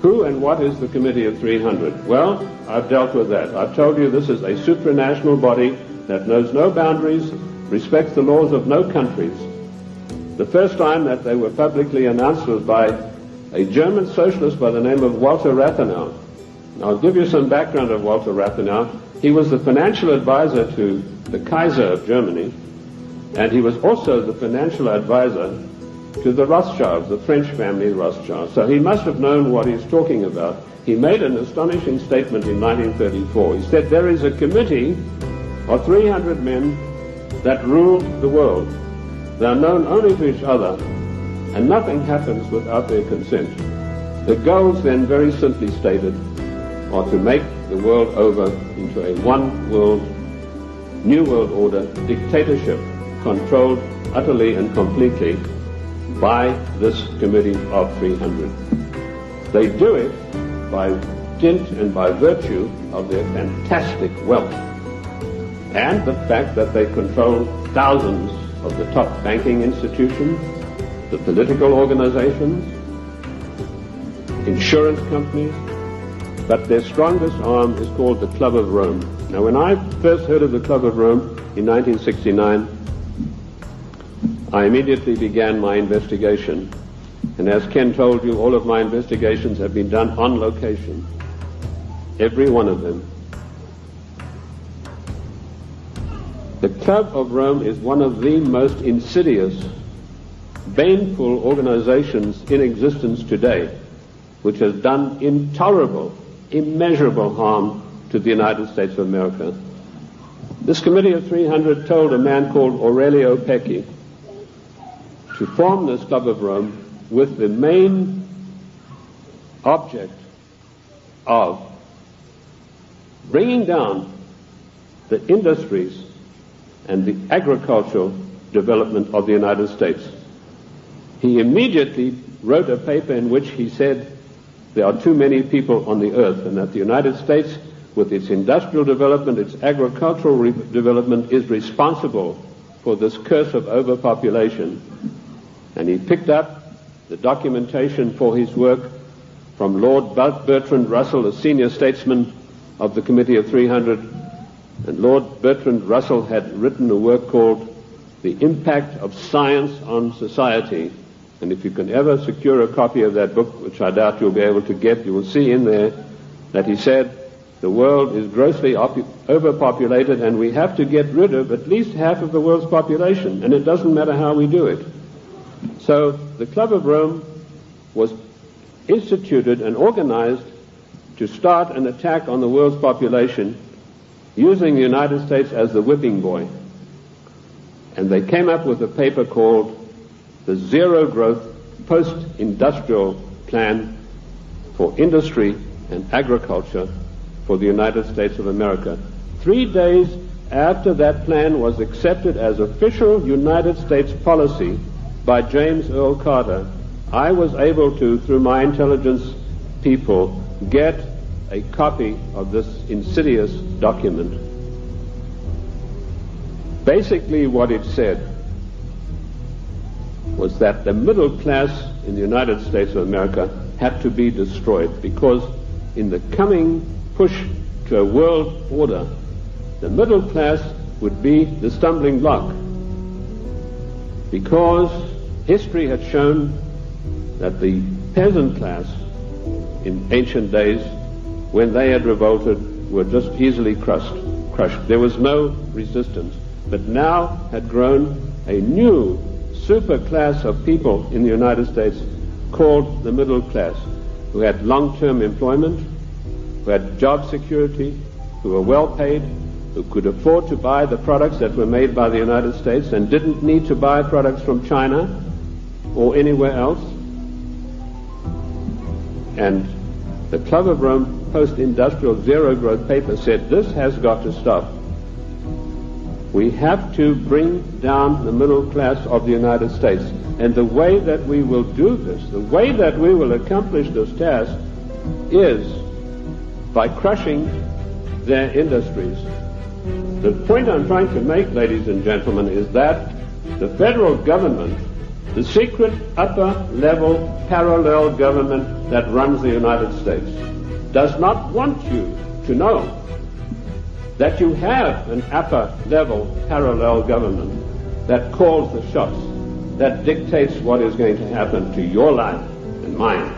Who and what is the Committee of 300? Well, I've dealt with that. I've told you this is a supranational body that knows no boundaries, respects the laws of no countries. The first time that they were publicly announced was by a German socialist by the name of Walter Rathenau. Now, I'll give you some background of Walter Rathenau. He was the financial advisor to the Kaiser of Germany, and he was also the financial advisor to the Rothschilds, the French family Rothschild. So he must have known what he's talking about. He made an astonishing statement in 1934. He said, there is a committee of 300 men that rule the world. They are known only to each other, and nothing happens without their consent. The goals then, very simply stated, are to make the world over into a one world, new world order, dictatorship, controlled utterly and completely by this Committee of 300. They do it by dint and by virtue of their fantastic wealth and the fact that they control thousands of the top banking institutions, the political organizations, insurance companies, but their strongest arm is called the Club of Rome. Now, when I first heard of the Club of Rome in 1969, I immediately began my investigation. And as Ken told you, all of my investigations have been done on location. Every one of them. The Club of Rome is one of the most insidious, baneful organizations in existence today, which has done intolerable, immeasurable harm to the United States of America. This Committee of 300 told a man called Aurelio Pecchi to form this Club of Rome with the main object of bringing down the industries and the agricultural development of the United States. He immediately wrote a paper in which he said there are too many people on the earth, and that the United States, with its industrial development, its agricultural development, is responsible for this curse of overpopulation. And he picked up the documentation for his work from Lord Bertrand Russell, a senior statesman of the Committee of 300. And Lord Bertrand Russell had written a work called The Impact of Science on Society. And if you can ever secure a copy of that book, which I doubt you'll be able to get, you will see in there that he said the world is grossly overpopulated and we have to get rid of at least half of the world's population, and it doesn't matter how we do it. So the Club of Rome was instituted and organized to start an attack on the world's population using the United States as the whipping boy. And they came up with a paper called the Zero Growth Post-Industrial Plan for Industry and Agriculture for the United States of America. 3 days after that plan was accepted as official United States policy by James Earl Carter, I was able to, through my intelligence people, get a copy of this insidious document. Basically what it said was that the middle class in the United States of America had to be destroyed, because in the coming push to a world order, the middle class would be the stumbling block, because history had shown that the peasant class in ancient days, when they had revolted, were just easily crushed. There was no resistance. But now had grown a new super class of people in the United States called the middle class, who had long-term employment, who had job security, who were well paid, who could afford to buy the products that were made by the United States and didn't need to buy products from China or anywhere else. And the Club of Rome post-industrial zero growth paper said this has got to stop. We have to bring down the middle class of the United States. And the way that we will do this, the way that we will accomplish this task, is by crushing their industries. The point I'm trying to make, ladies and gentlemen, is that the federal government The secret upper-level parallel government that runs the United States does not want you to know that you have an upper-level parallel government that calls the shots, that dictates what is going to happen to your life and mine.